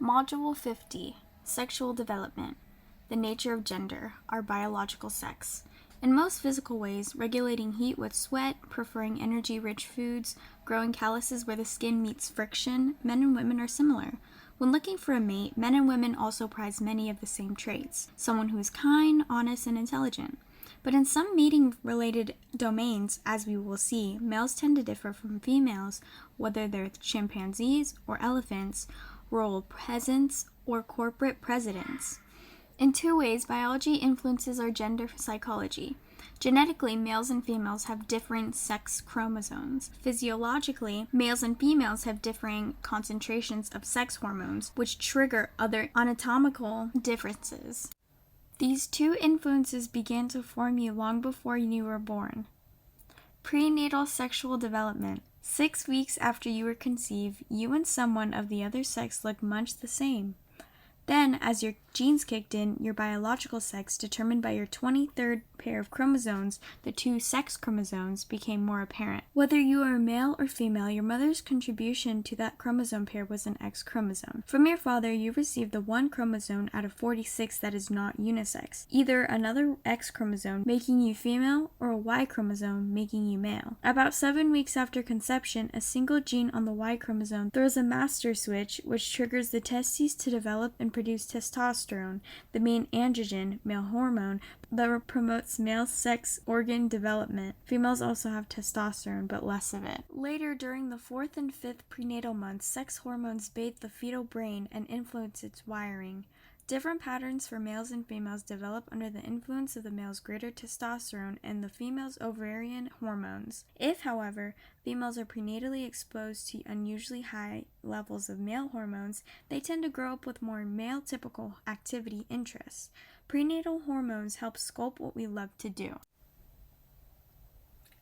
Module 50, Sexual Development, the Nature of Gender, our biological sex. In most physical ways, regulating heat with sweat, preferring energy-rich foods, growing calluses where the skin meets friction, men and women are similar. When looking for a mate, men and women also prize many of the same traits, someone who is kind, honest, and intelligent. But in some mating-related domains, as we will see, males tend to differ from females, whether they're chimpanzees or elephants, rural peasants, or corporate presidents. In two ways, biology influences our gender psychology. Genetically, males and females have different sex chromosomes. Physiologically, males and females have differing concentrations of sex hormones, which trigger other anatomical differences. These two influences began to form you long before you were born. Prenatal sexual development. 6 weeks after you were conceived, you and someone of the other sex look much the same. Then, as your genes kicked in, your biological sex, determined by your 23rd pair of chromosomes, the two sex chromosomes, became more apparent. Whether you are male or female, your mother's contribution to that chromosome pair was an X chromosome. From your father, you received the one chromosome out of 46 that is not unisex, either another X chromosome making you female or a Y chromosome making you male. About 7 weeks after conception, a single gene on the Y chromosome throws a master switch which triggers the testes to develop and produce testosterone, the main androgen, male hormone, that promotes male sex organ development. Females also have testosterone, but less of it. Later, during the 4th and 5th prenatal months, sex hormones bathe the fetal brain and influence its wiring. Different patterns for males and females develop under the influence of the male's greater testosterone and the female's ovarian hormones. If, however, females are prenatally exposed to unusually high levels of male hormones, they tend to grow up with more male-typical activity interests. Prenatal hormones help sculpt what we love to do.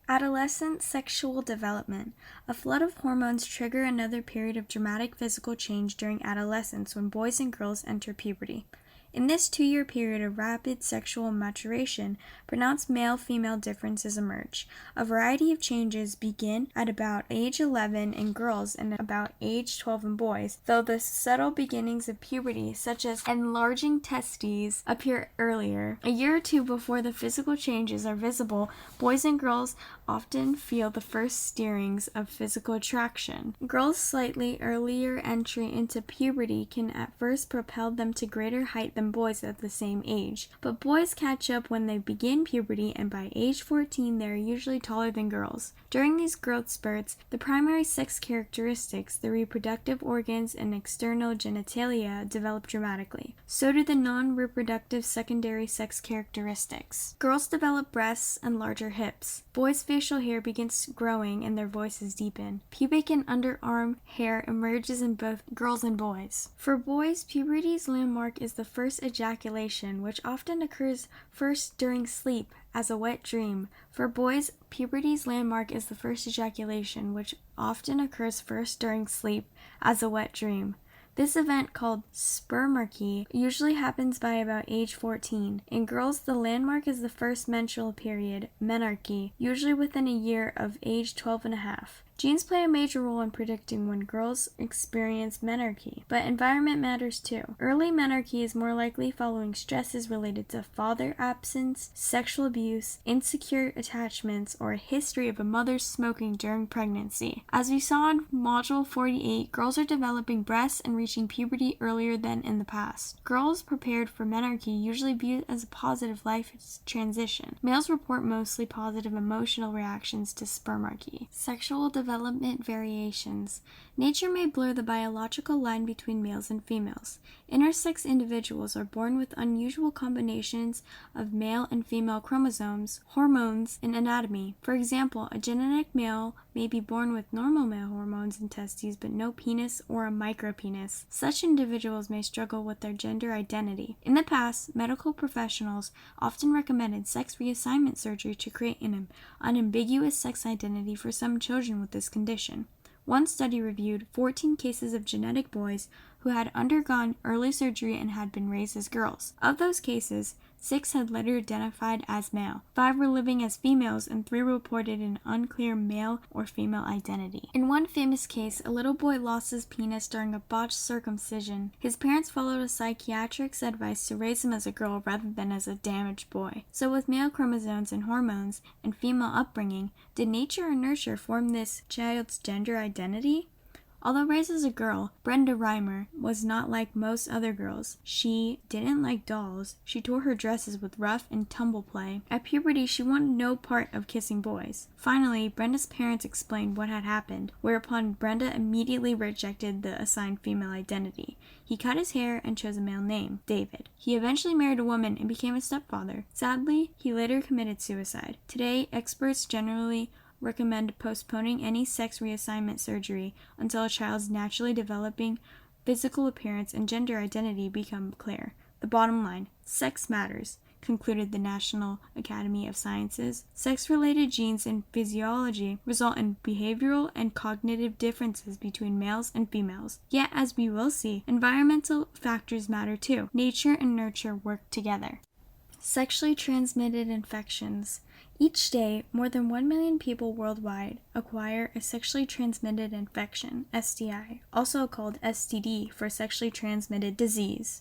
Adolescent sexual development. A flood of hormones trigger another period of dramatic physical change during adolescence when boys and girls enter puberty. In this 2-year period of rapid sexual maturation, pronounced male-female differences emerge. A variety of changes begin at about age 11 in girls and about age 12 in boys, though the subtle beginnings of puberty, such as enlarging testes, appear earlier. A year or two before the physical changes are visible, boys and girls often feel the first stirrings of physical attraction. Girls' slightly earlier entry into puberty can at first propel them to greater height than boys at the same age, but boys catch up when they begin puberty, and by age 14 they are usually taller than girls. During these growth spurts, the primary sex characteristics, the reproductive organs and external genitalia, develop dramatically. So do the non-reproductive secondary sex characteristics. Girls develop breasts and larger hips. Boys' facial hair begins growing and their voices deepen. Pubic and underarm hair emerges in both girls and boys. For boys, puberty's landmark is the first ejaculation, which often occurs first during sleep as a wet dream. For boys, puberty's landmark is the first ejaculation, which often occurs first during sleep as a wet dream. This event, called spermarchy, usually happens by about age 14. In girls, the landmark is the first menstrual period, menarche, usually within a year of age 12 and a half. Genes play a major role in predicting when girls experience menarche, but environment matters too. Early menarche is more likely following stresses related to father absence, sexual abuse, insecure attachments, or a history of a mother smoking during pregnancy. As we saw in Module 48, girls are developing breasts and reaching puberty earlier than in the past. Girls prepared for menarche usually view it as a positive life transition. Males report mostly positive emotional reactions to spermarchy. Sexual development variations. Nature may blur the biological line between males and females. Intersex individuals are born with unusual combinations of male and female chromosomes, hormones, and anatomy. For example, a genetic male may be born with normal male hormones and testes but no penis or a micropenis. Such individuals may struggle with their gender identity. In the past, medical professionals often recommended sex reassignment surgery to create an unambiguous sex identity for some children with this condition. One study reviewed 14 cases of genetic boys who had undergone early surgery and had been raised as girls. Of those cases, 6 had later identified as male, 5 were living as females, and 3 reported an unclear male or female identity. In one famous case, a little boy lost his penis during a botched circumcision. His parents followed a psychiatric's advice to raise him as a girl rather than as a damaged boy. So with male chromosomes and hormones and female upbringing, did nature or nurture form this child's gender identity? Although raised as a girl, Brenda Reimer was not like most other girls. She didn't like dolls. She tore her dresses with rough and tumble play. At puberty, she wanted no part of kissing boys. Finally, Brenda's parents explained what had happened, whereupon Brenda immediately rejected the assigned female identity. He cut his hair and chose a male name, David. He eventually married a woman and became a stepfather. Sadly, he later committed suicide. Today, experts generally recommend postponing any sex reassignment surgery until a child's naturally developing physical appearance and gender identity become clear. The bottom line, sex matters, concluded the National Academy of Sciences. Sex-related genes and physiology result in behavioral and cognitive differences between males and females. Yet, as we will see, environmental factors matter too. Nature and nurture work together. Sexually transmitted infections. Each day, more than 1 million people worldwide acquire a sexually transmitted infection, STI, also called STD for sexually transmitted disease.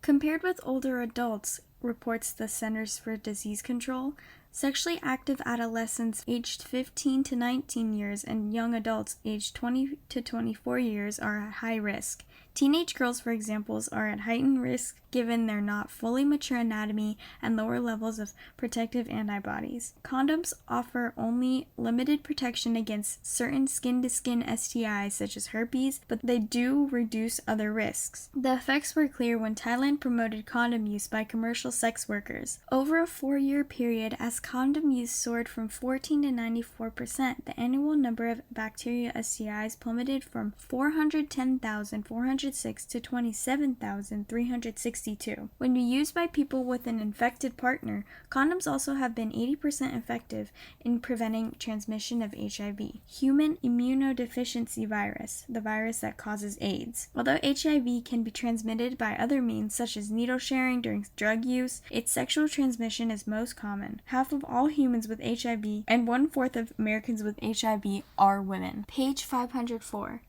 Compared with older adults, reports the Centers for Disease Control, sexually active adolescents aged 15 to 19 years and young adults aged 20 to 24 years are at high risk. Teenage girls, for example, are at heightened risk given their not fully mature anatomy and lower levels of protective antibodies. Condoms offer only limited protection against certain skin-to-skin STIs such as herpes, but they do reduce other risks. The effects were clear when Thailand promoted condom use by commercial sex workers. Over a 4-year period, as condom use soared from 14 to 94%, the annual number of bacteria STIs plummeted from 410,406 to 27,362. When used by people with an infected partner, condoms also have been 80% effective in preventing transmission of HIV. Human immunodeficiency virus, the virus that causes AIDS. Although HIV can be transmitted by other means such as needle sharing during drug use, its sexual transmission is most common. Half of all humans with HIV and 1/4 of Americans with HIV are women. Page 504.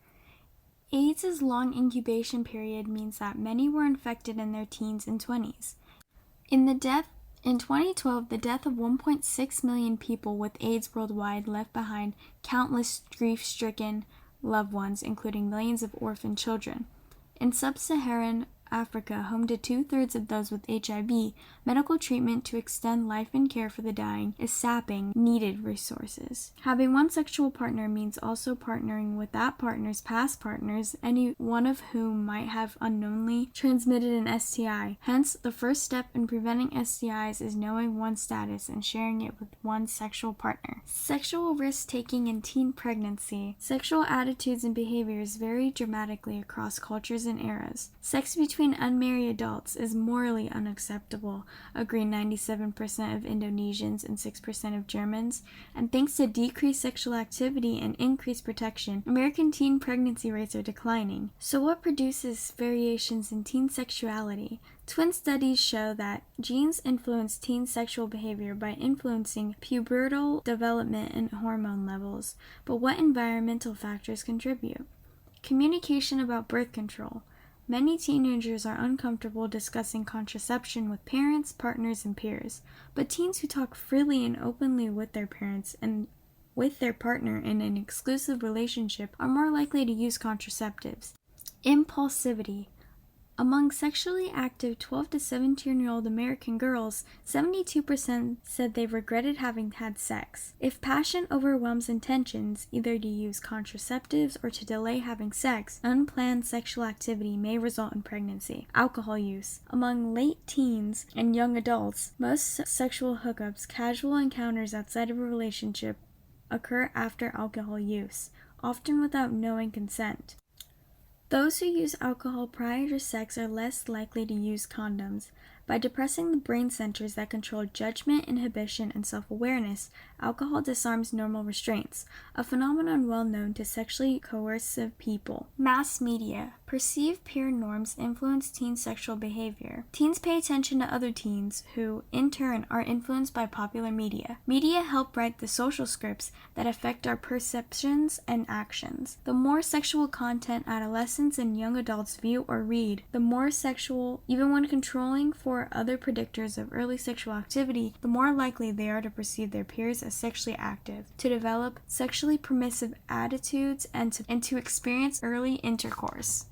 AIDS' long incubation period means that many were infected in their teens and 20s. In 2012, the death of 1.6 million people with AIDS worldwide left behind countless grief-stricken loved ones, including millions of orphan children. In sub-Saharan Africa, home to 2/3 of those with HIV, medical treatment to extend life and care for the dying is sapping needed resources. Having one sexual partner means also partnering with that partner's past partners, any one of whom might have unknowingly transmitted an STI. Hence, the first step in preventing STIs is knowing one's status and sharing it with one's sexual partner. Sexual risk-taking in teen pregnancy. Sexual attitudes and behaviors vary dramatically across cultures and eras. Sex between unmarried adults is morally unacceptable, agree 97% of Indonesians and 6% of Germans, and thanks to decreased sexual activity and increased protection, American teen pregnancy rates are declining. So what produces variations in teen sexuality? Twin studies show that genes influence teen sexual behavior by influencing pubertal development and hormone levels, but what environmental factors contribute? Communication about birth control. Many teenagers are uncomfortable discussing contraception with parents, partners, and peers, but teens who talk freely and openly with their parents and with their partner in an exclusive relationship are more likely to use contraceptives. Impulsivity. Among sexually active 12 to 17-year-old American girls, 72% said they regretted having had sex. If passion overwhelms intentions, either to use contraceptives or to delay having sex, unplanned sexual activity may result in pregnancy. Alcohol use. Among late teens and young adults, most sexual hookups, casual encounters outside of a relationship, occur after alcohol use, often without knowing consent. Those who use alcohol prior to sex are less likely to use condoms. By depressing the brain centers that control judgment, inhibition, and self-awareness, alcohol disarms normal restraints, a phenomenon well known to sexually coercive people. Mass media. Perceived peer norms influence teen sexual behavior. Teens pay attention to other teens who, in turn, are influenced by popular media. Media help write the social scripts that affect our perceptions and actions. The more sexual content adolescents and young adults view or read, the more sexual, even when controlling for other predictors of early sexual activity, the more likely they are to perceive their peers as sexually active, to develop sexually permissive attitudes, and to experience early intercourse.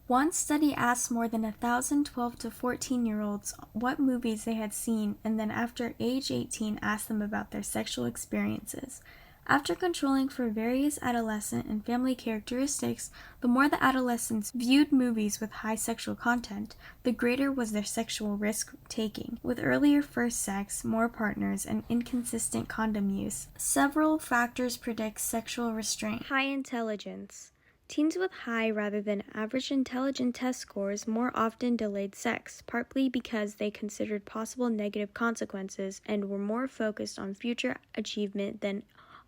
One study asked more than 1,000 12 to 14-year-olds what movies they had seen, and then after age 18 asked them about their sexual experiences. After controlling for various adolescent and family characteristics, the more the adolescents viewed movies with high sexual content, the greater was their sexual risk-taking. With earlier first sex, more partners, and inconsistent condom use, several factors predict sexual restraint. High intelligence. Teens with high rather than average intelligence test scores more often delayed sex, partly because they considered possible negative consequences and were more focused on future achievement than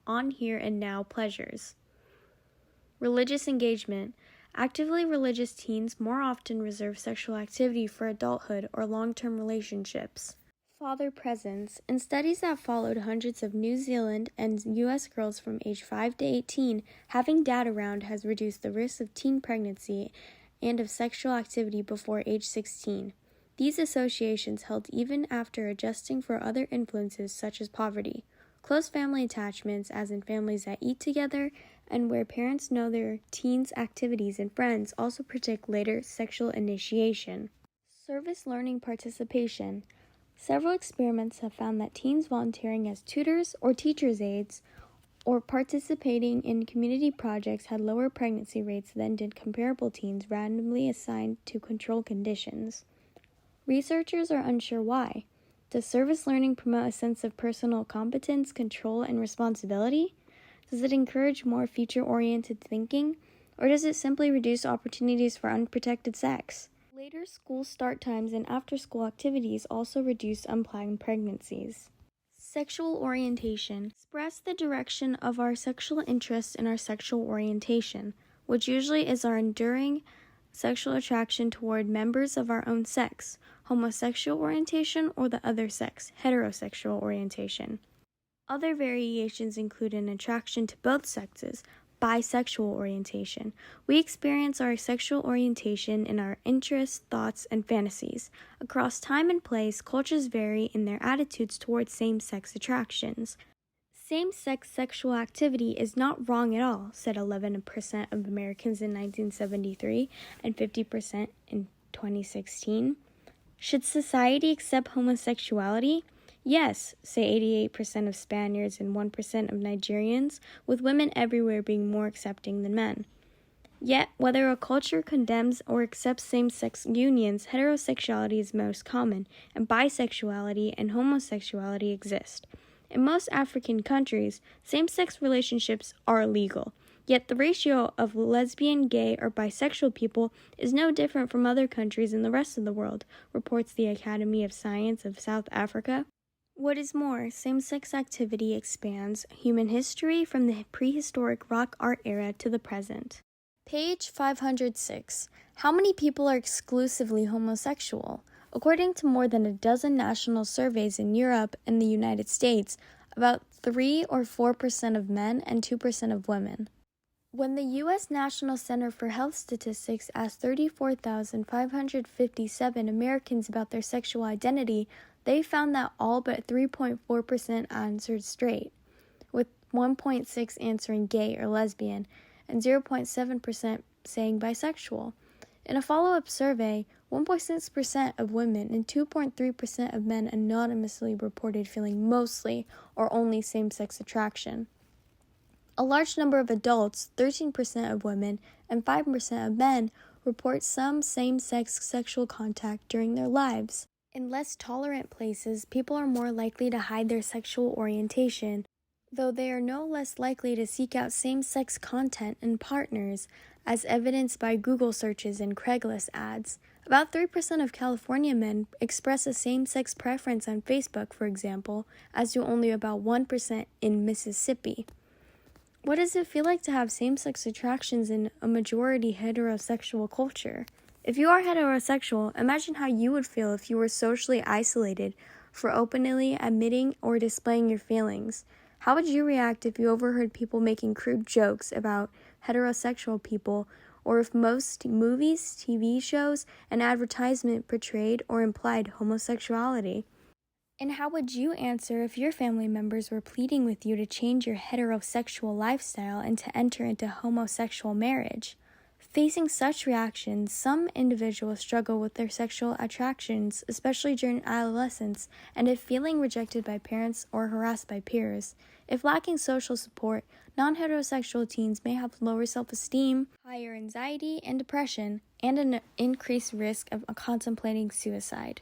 on here and now pleasures. Religious engagement. Actively religious teens more often reserve sexual activity for adulthood or long-term relationships. Father presence. In studies that followed hundreds of New Zealand and U.S. girls from age 5 to 18, having dad around has reduced the risk of teen pregnancy and of sexual activity before age 16. These associations held even after adjusting for other influences such as poverty. Close family attachments, as in families that eat together and where parents know their teens' activities and friends, also predict later sexual initiation. Service learning participation. Several experiments have found that teens volunteering as tutors or teachers' aides or participating in community projects had lower pregnancy rates than did comparable teens randomly assigned to control conditions. Researchers are unsure why. Does service learning promote a sense of personal competence, control, and responsibility? Does it encourage more future-oriented thinking? Or does it simply reduce opportunities for unprotected sex? Later school start times and after-school activities also reduce unplanned pregnancies. Sexual orientation. Express the direction of our sexual interest in our sexual orientation, which usually is our enduring sexual attraction toward members of our own sex, homosexual orientation, or the other sex, heterosexual orientation. Other variations include an attraction to both sexes, bisexual orientation. We experience our sexual orientation in our interests, thoughts, and fantasies. Across time and place, cultures vary in their attitudes towards same-sex attractions. Same-sex sexual activity is not wrong at all, said 11% of Americans in 1973 and 50% in 2016. Should society accept homosexuality? Yes, say 88% of Spaniards and 1% of Nigerians, with women everywhere being more accepting than men. Yet, whether a culture condemns or accepts same-sex unions, heterosexuality is most common, and bisexuality and homosexuality exist. In most African countries, same-sex relationships are illegal, yet the ratio of lesbian, gay, or bisexual people is no different from other countries in the rest of the world, reports the Academy of Science of South Africa. What is more, same-sex activity expands human history from the prehistoric rock art era to the present. Page 506. How many people are exclusively homosexual? According to more than a dozen national surveys in Europe and the United States, about 3 or 4% of men and 2% of women. When the U.S. National Center for Health Statistics asked 34,557 Americans about their sexual identity, they found that all but 3.4% answered straight, with 1.6% answering gay or lesbian, and 0.7% saying bisexual. In a follow-up survey, 1.6% of women and 2.3% of men anonymously reported feeling mostly or only same-sex attraction. A large number of adults, 13% of women and 5% of men, report some same-sex sexual contact during their lives. In less tolerant places, people are more likely to hide their sexual orientation, though they are no less likely to seek out same-sex content and partners, as evidenced by Google searches and Craigslist ads. About 3% of California men express a same-sex preference on Facebook, for example, as do only about 1% in Mississippi. What does it feel like to have same-sex attractions in a majority heterosexual culture? If you are heterosexual, imagine how you would feel if you were socially isolated for openly admitting or displaying your feelings. How would you react if you overheard people making crude jokes about heterosexual people, or if most movies, TV shows, and advertisement portrayed or implied homosexuality? And how would you answer if your family members were pleading with you to change your heterosexual lifestyle and to enter into homosexual marriage? Facing such reactions, some individuals struggle with their sexual attractions, especially during adolescence, and if feeling rejected by parents or harassed by peers. If lacking social support, non-heterosexual teens may have lower self-esteem, higher anxiety and depression, and an increased risk of contemplating suicide.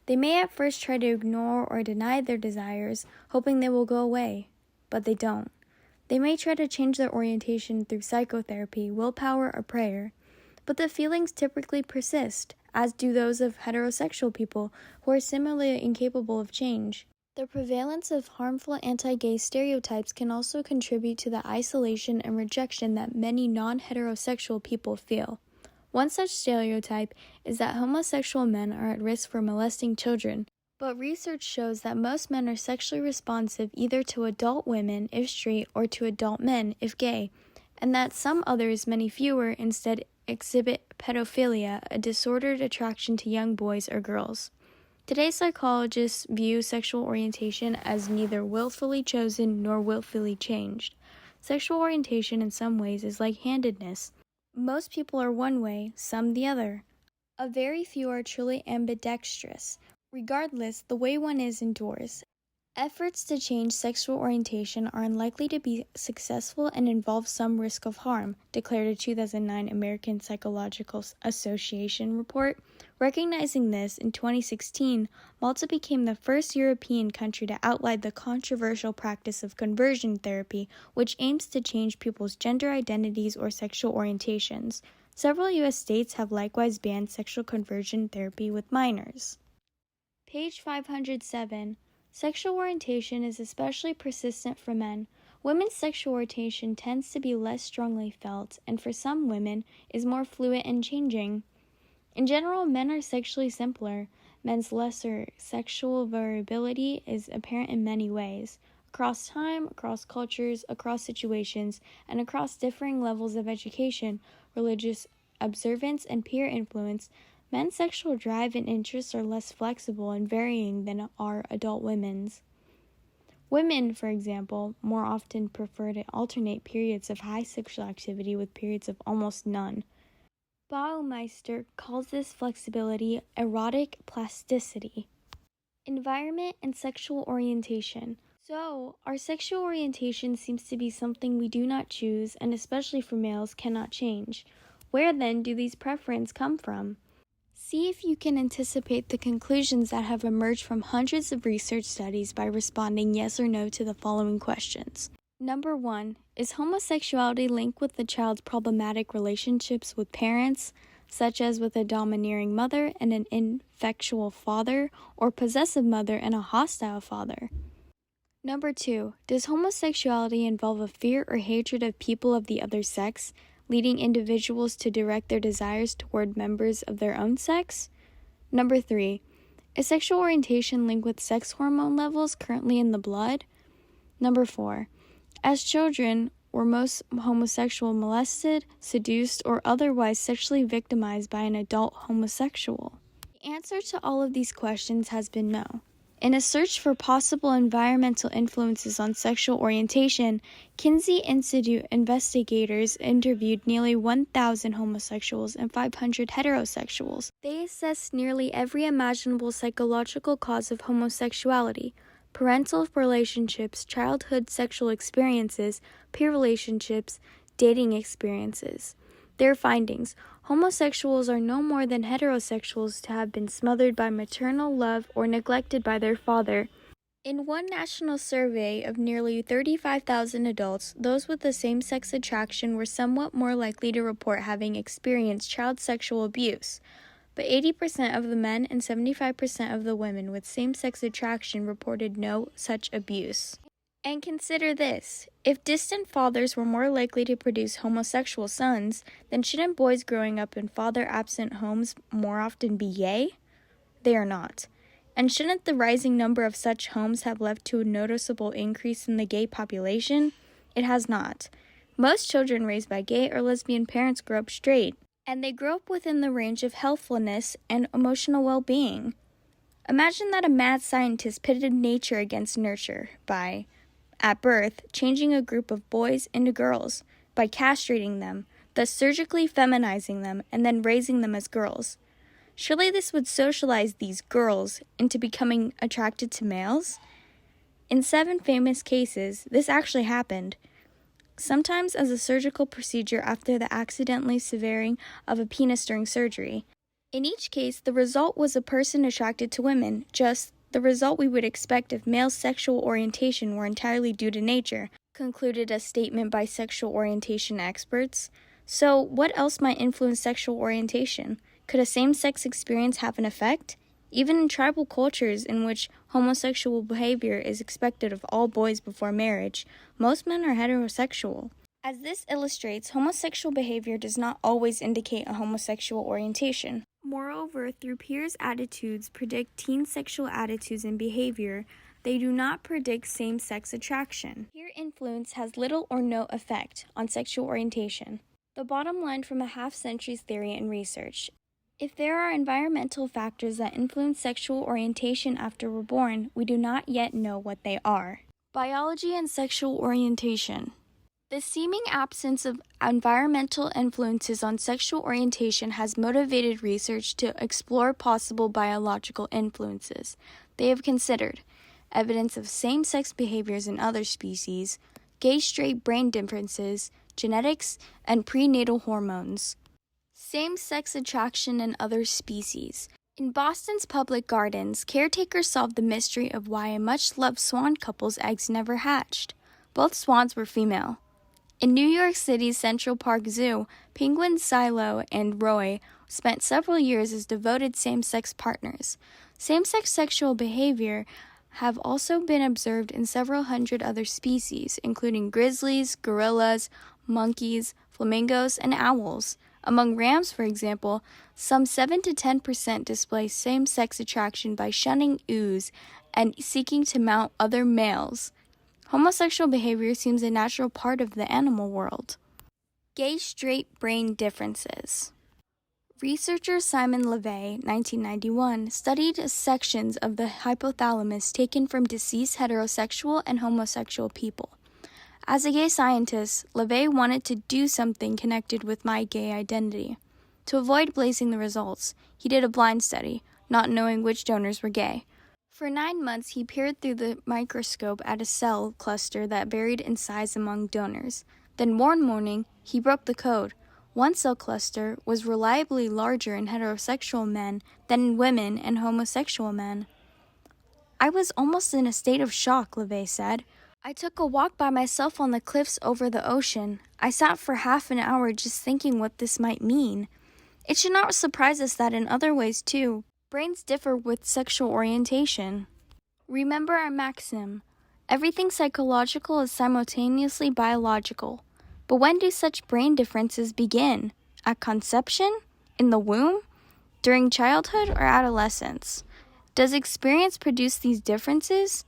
They may at first try to ignore or deny their desires, hoping they will go away, but they don't. They may try to change their orientation through psychotherapy, willpower, or prayer, but the feelings typically persist, as do those of heterosexual people who are similarly incapable of change. The prevalence of harmful anti-gay stereotypes can also contribute to the isolation and rejection that many non-heterosexual people feel. One such stereotype is that homosexual men are at risk for molesting children, but research shows that most men are sexually responsive either to adult women, if straight, or to adult men, if gay, and that some others, many fewer, instead exhibit pedophilia, a disordered attraction to young boys or girls. Today's psychologists view sexual orientation as neither willfully chosen nor willfully changed. Sexual orientation in some ways is like handedness. Most people are one way, some the other. A very few are truly ambidextrous. Regardless, the way one is endures. Efforts to change sexual orientation are unlikely to be successful and involve some risk of harm, declared a 2009 American Psychological Association report. Recognizing this, in 2016, Malta became the first European country to outline the controversial practice of conversion therapy, which aims to change people's gender identities or sexual orientations. Several U.S. states have likewise banned sexual conversion therapy with minors. Page 507. Sexual orientation is especially persistent for men. Women's sexual orientation tends to be less strongly felt, and for some women, is more fluid and changing. In general, men are sexually simpler. Men's lesser sexual variability is apparent in many ways. Across time, across cultures, across situations, and across differing levels of education, religious observance, and peer influence, men's sexual drive and interests are less flexible and varying than are adult women's. Women, for example, more often prefer to alternate periods of high sexual activity with periods of almost none. Baumeister calls this flexibility erotic plasticity. Environment and sexual orientation. So, our sexual orientation seems to be something we do not choose, and especially for males, cannot change. Where then do these preferences come from? See if you can anticipate the conclusions that have emerged from hundreds of research studies by responding yes or no to the following questions. Number 1. Is homosexuality linked with the child's problematic relationships with parents, such as with a domineering mother and an ineffectual father, or possessive mother and a hostile father? Number 2. Does homosexuality involve a fear or hatred of people of the other sex, leading individuals to direct their desires toward members of their own sex? Number 3. Is sexual orientation linked with sex hormone levels currently in the blood? Number 4. As children, were most homosexuals molested, seduced, or otherwise sexually victimized by an adult homosexual? The answer to all of these questions has been no. In a search for possible environmental influences on sexual orientation, Kinsey Institute investigators interviewed nearly 1,000 homosexuals and 500 heterosexuals. They assessed nearly every imaginable psychological cause of homosexuality: parental relationships, childhood sexual experiences, peer relationships, dating experiences. Their findings: homosexuals are no more than heterosexuals to have been smothered by maternal love or neglected by their father. In one national survey of nearly 35,000 adults, those with the same-sex attraction were somewhat more likely to report having experienced child sexual abuse, but 80% of the men and 75% of the women with same-sex attraction reported no such abuse. And consider this, if distant fathers were more likely to produce homosexual sons, then shouldn't boys growing up in father-absent homes more often be gay? They are not. And shouldn't the rising number of such homes have led to a noticeable increase in the gay population? It has not. Most children raised by gay or lesbian parents grow up straight, and they grow up within the range of healthfulness and emotional well-being. Imagine that a mad scientist pitted nature against nurture by, at birth, changing a group of boys into girls, by castrating them, thus surgically feminizing them, and then raising them as girls. Surely this would socialize these girls into becoming attracted to males? In 7 famous cases, this actually happened, sometimes as a surgical procedure after the accidentally severing of a penis during surgery. In each case, the result was a person attracted to women, just the result we would expect if male sexual orientation were entirely due to nature, concluded a statement by sexual orientation experts. So, what else might influence sexual orientation? Could a same-sex experience have an effect? Even in tribal cultures in which homosexual behavior is expected of all boys before marriage, most men are heterosexual. As this illustrates, homosexual behavior does not always indicate a homosexual orientation. Moreover, through peers' attitudes predict teen sexual attitudes and behavior, they do not predict same-sex attraction. Peer influence has little or no effect on sexual orientation. The bottom line from a half-century's theory and research. If there are environmental factors that influence sexual orientation after we're born, we do not yet know what they are. Biology and sexual orientation. The seeming absence of environmental influences on sexual orientation has motivated research to explore possible biological influences. They have considered evidence of same-sex behaviors in other species, gay-straight brain differences, genetics, and prenatal hormones. Same-sex attraction in other species. In Boston's public gardens, caretakers solved the mystery of why a much-loved swan couple's eggs never hatched. Both swans were female. In New York City's Central Park Zoo, penguins Silo and Roy spent several years as devoted same-sex partners. Same-sex sexual behavior have also been observed in several hundred other species, including grizzlies, gorillas, monkeys, flamingos, and owls. Among rams, for example, some 7 to 10% display same-sex attraction by shunning ewes and seeking to mount other males. Homosexual behavior seems a natural part of the animal world. Gay-straight brain differences. Researcher Simon LeVay, 1991, studied sections of the hypothalamus taken from deceased heterosexual and homosexual people. As a gay scientist, LeVay wanted to do something connected with my gay identity. To avoid blazing the results, he did a blind study, not knowing which donors were gay. For 9 months, he peered through the microscope at a cell cluster that varied in size among donors. Then one morning, he broke the code. One cell cluster was reliably larger in heterosexual men than in women and homosexual men. I was almost in a state of shock, LeVay said. I took a walk by myself on the cliffs over the ocean. I sat for half an hour just thinking what this might mean. It should not surprise us that in other ways, too, brains differ with sexual orientation. Remember our maxim, everything psychological is simultaneously biological. But when do such brain differences begin? At conception? In the womb? During childhood or adolescence? Does experience produce these differences?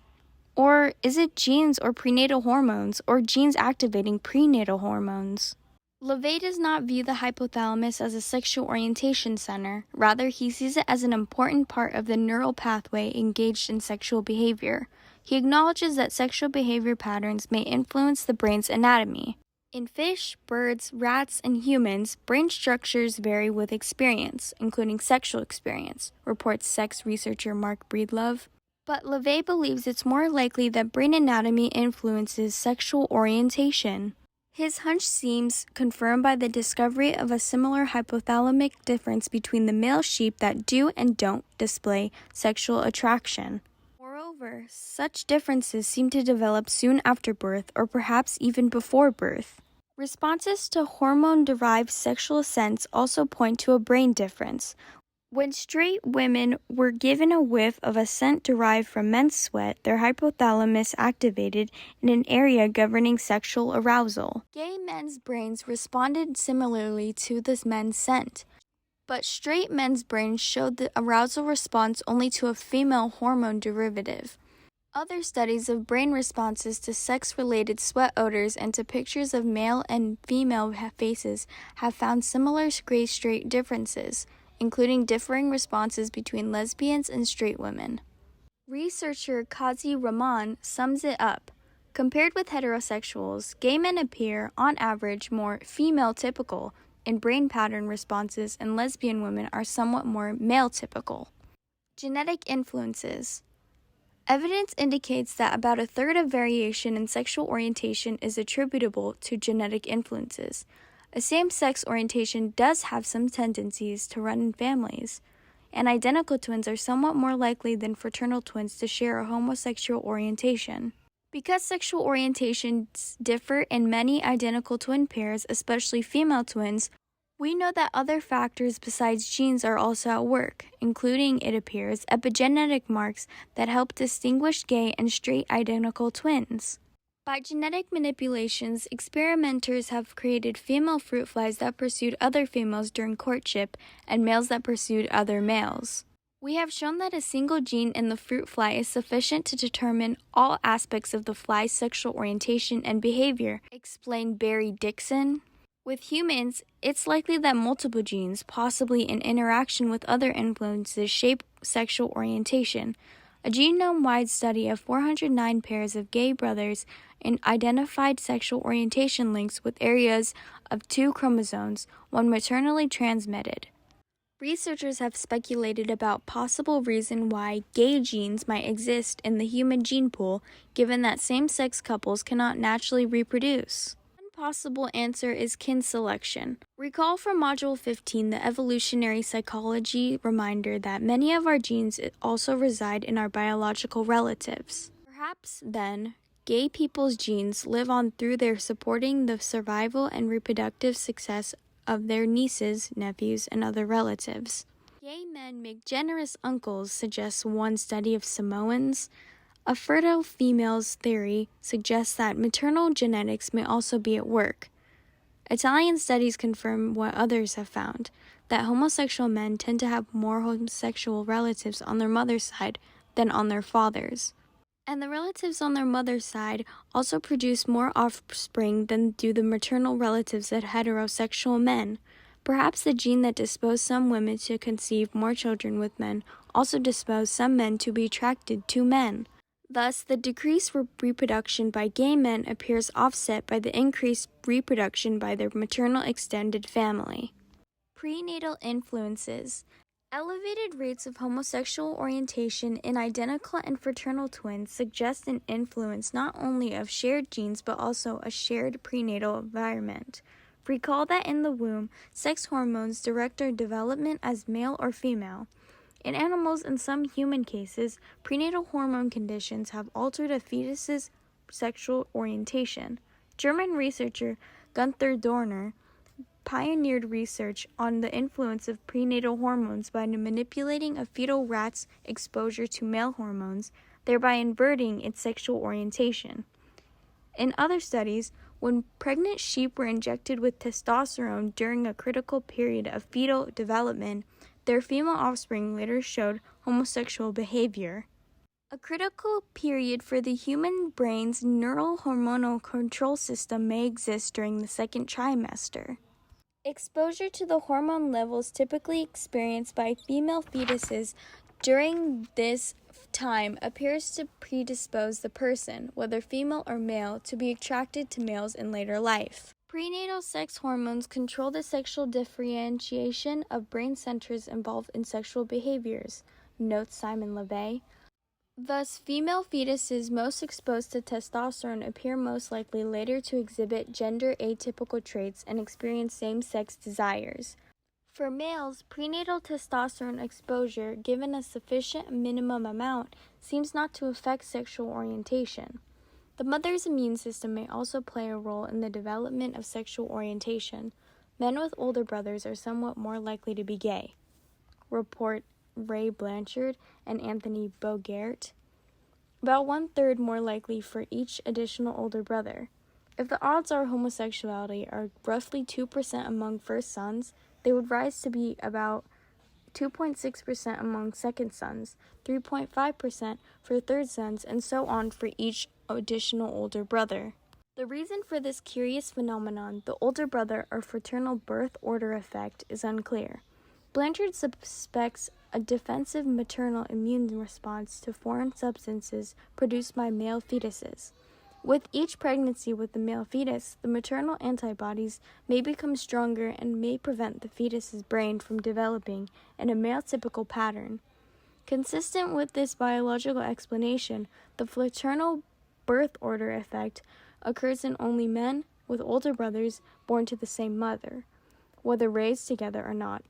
Or is it genes or prenatal hormones, or genes activating prenatal hormones? LeVay does not view the hypothalamus as a sexual orientation center. Rather, he sees it as an important part of the neural pathway engaged in sexual behavior. He acknowledges that sexual behavior patterns may influence the brain's anatomy. In fish, birds, rats, and humans, brain structures vary with experience, including sexual experience, reports sex researcher Mark Breedlove. But LeVay believes it's more likely that brain anatomy influences sexual orientation. His hunch seems confirmed by the discovery of a similar hypothalamic difference between the male sheep that do and don't display sexual attraction. Moreover, However, such differences seem to develop soon after birth or perhaps even before birth. Responses to hormone-derived sexual scents also point to a brain difference. When straight women were given a whiff of a scent derived from men's sweat, their hypothalamus activated in an area governing sexual arousal. Gay men's brains responded similarly to this men's scent, but straight men's brains showed the arousal response only to a female hormone derivative. Other studies of brain responses to sex-related sweat odors and to pictures of male and female faces have found similar gay-straight differences, including differing responses between lesbians and straight women. Researcher Kazi Rahman sums it up. Compared with heterosexuals, gay men appear, on average, more female-typical in brain pattern responses, and lesbian women are somewhat more male-typical. Genetic influences. Evidence indicates that about a third of variation in sexual orientation is attributable to genetic influences. A same-sex orientation does have some tendencies to run in families, and identical twins are somewhat more likely than fraternal twins to share a homosexual orientation. Because sexual orientations differ in many identical twin pairs, especially female twins, we know that other factors besides genes are also at work, including, it appears, epigenetic marks that help distinguish gay and straight identical twins. By genetic manipulations, experimenters have created female fruit flies that pursued other females during courtship and males that pursued other males. We have shown that a single gene in the fruit fly is sufficient to determine all aspects of the fly's sexual orientation and behavior, explained Barry Dixon. With humans, it's likely that multiple genes, possibly in interaction with other influences, shape sexual orientation. A genome-wide study of 409 pairs of gay brothers identified sexual orientation links with areas of 2 chromosomes, one maternally transmitted. Researchers have speculated about possible reason why gay genes might exist in the human gene pool, given that same-sex couples cannot naturally reproduce. One possible answer is kin selection. Recall from Module 15 the evolutionary psychology reminder that many of our genes also reside in our biological relatives. Perhaps, then, gay people's genes live on through their supporting the survival and reproductive success of their nieces, nephews, and other relatives. Gay men make generous uncles, suggests one study of Samoans. A fertile female's theory suggests that maternal genetics may also be at work. Italian studies confirm what others have found, that homosexual men tend to have more homosexual relatives on their mother's side than on their father's. And the relatives on their mother's side also produce more offspring than do the maternal relatives of heterosexual men. Perhaps the gene that disposed some women to conceive more children with men also disposed some men to be attracted to men. Thus, the decreased reproduction by gay men appears offset by the increased reproduction by their maternal extended family. Prenatal influences. Elevated rates of homosexual orientation in identical and fraternal twins suggest an influence not only of shared genes but also a shared prenatal environment. Recall that in the womb, sex hormones direct our development as male or female. In animals and some human cases, prenatal hormone conditions have altered a fetus's sexual orientation. German researcher Gunther Dorner pioneered research on the influence of prenatal hormones by manipulating a fetal rat's exposure to male hormones, thereby inverting its sexual orientation. In other studies, when pregnant sheep were injected with testosterone during a critical period of fetal development, their female offspring later showed homosexual behavior. A critical period for the human brain's neural hormonal control system may exist during the second trimester. Exposure to the hormone levels typically experienced by female fetuses during this time appears to predispose the person, whether female or male, to be attracted to males in later life. Prenatal sex hormones control the sexual differentiation of brain centers involved in sexual behaviors, notes Simon LeVay. Thus, female fetuses most exposed to testosterone appear most likely later to exhibit gender atypical traits and experience same-sex desires. For males, prenatal testosterone exposure, given a sufficient minimum amount, seems not to affect sexual orientation. The mother's immune system may also play a role in the development of sexual orientation. Men with older brothers are somewhat more likely to be gay, report Ray Blanchard and Anthony Bogaert. About 1/3 more likely for each additional older brother. If the odds are homosexuality are roughly 2% among first sons, they would rise to be about 2.6% among second sons, 3.5% for third sons, and so on for each additional older brother. The reason for this curious phenomenon, the older brother or fraternal birth order effect, is unclear. Blanchard suspects a defensive maternal immune response to foreign substances produced by male fetuses. With each pregnancy with the male fetus, the maternal antibodies may become stronger and may prevent the fetus's brain from developing in a male-typical pattern. Consistent with this biological explanation, the fraternal birth order effect occurs in only men with older brothers born to the same mother, whether raised together or not.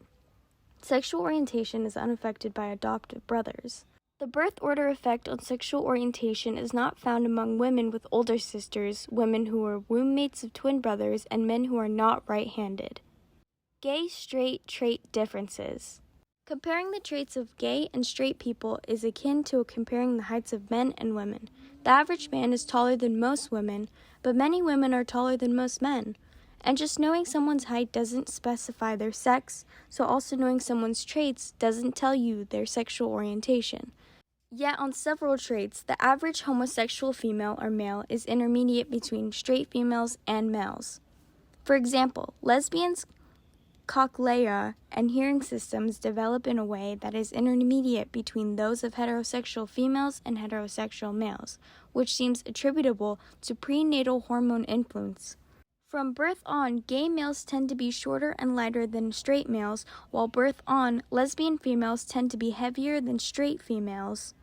Sexual orientation is unaffected by adoptive brothers. The birth order effect on sexual orientation is not found among women with older sisters, women who are roommates of twin brothers, and men who are not right-handed. Gay-straight trait differences. Comparing the traits of gay and straight people is akin to comparing the heights of men and women. The average man is taller than most women, but many women are taller than most men. And just knowing someone's height doesn't specify their sex, so also knowing someone's traits doesn't tell you their sexual orientation. Yet on several traits, the average homosexual female or male is intermediate between straight females and males. For example, lesbians' cochlea and hearing systems develop in a way that is intermediate between those of heterosexual females and heterosexual males, which seems attributable to prenatal hormone influence. From birth on, gay males tend to be shorter and lighter than straight males, while birth on, lesbian females tend to be heavier than straight females.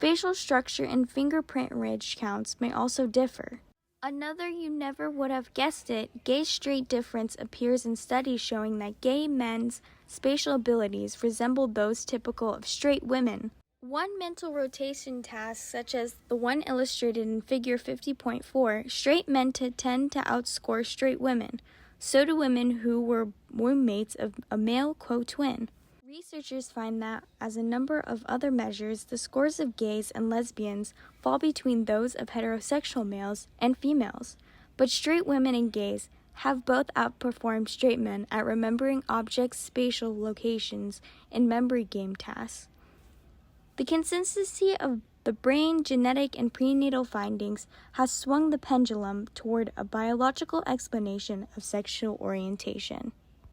Facial structure and fingerprint ridge counts may also differ. Another you never would have guessed it, gay-straight difference appears in studies showing that gay men's spatial abilities resemble those typical of straight women. One mental rotation task, such as the one illustrated in Figure 50.4, straight men tend to outscore straight women. So do women who were roommates of a male co-twin. Researchers find that, as a number of other measures, the scores of gays and lesbians fall between those of heterosexual males and females. But straight women and gays have both outperformed straight men at remembering objects' spatial locations in memory game tasks. The consistency of the brain, genetic, and prenatal findings has swung the pendulum toward a biological explanation of sexual orientation.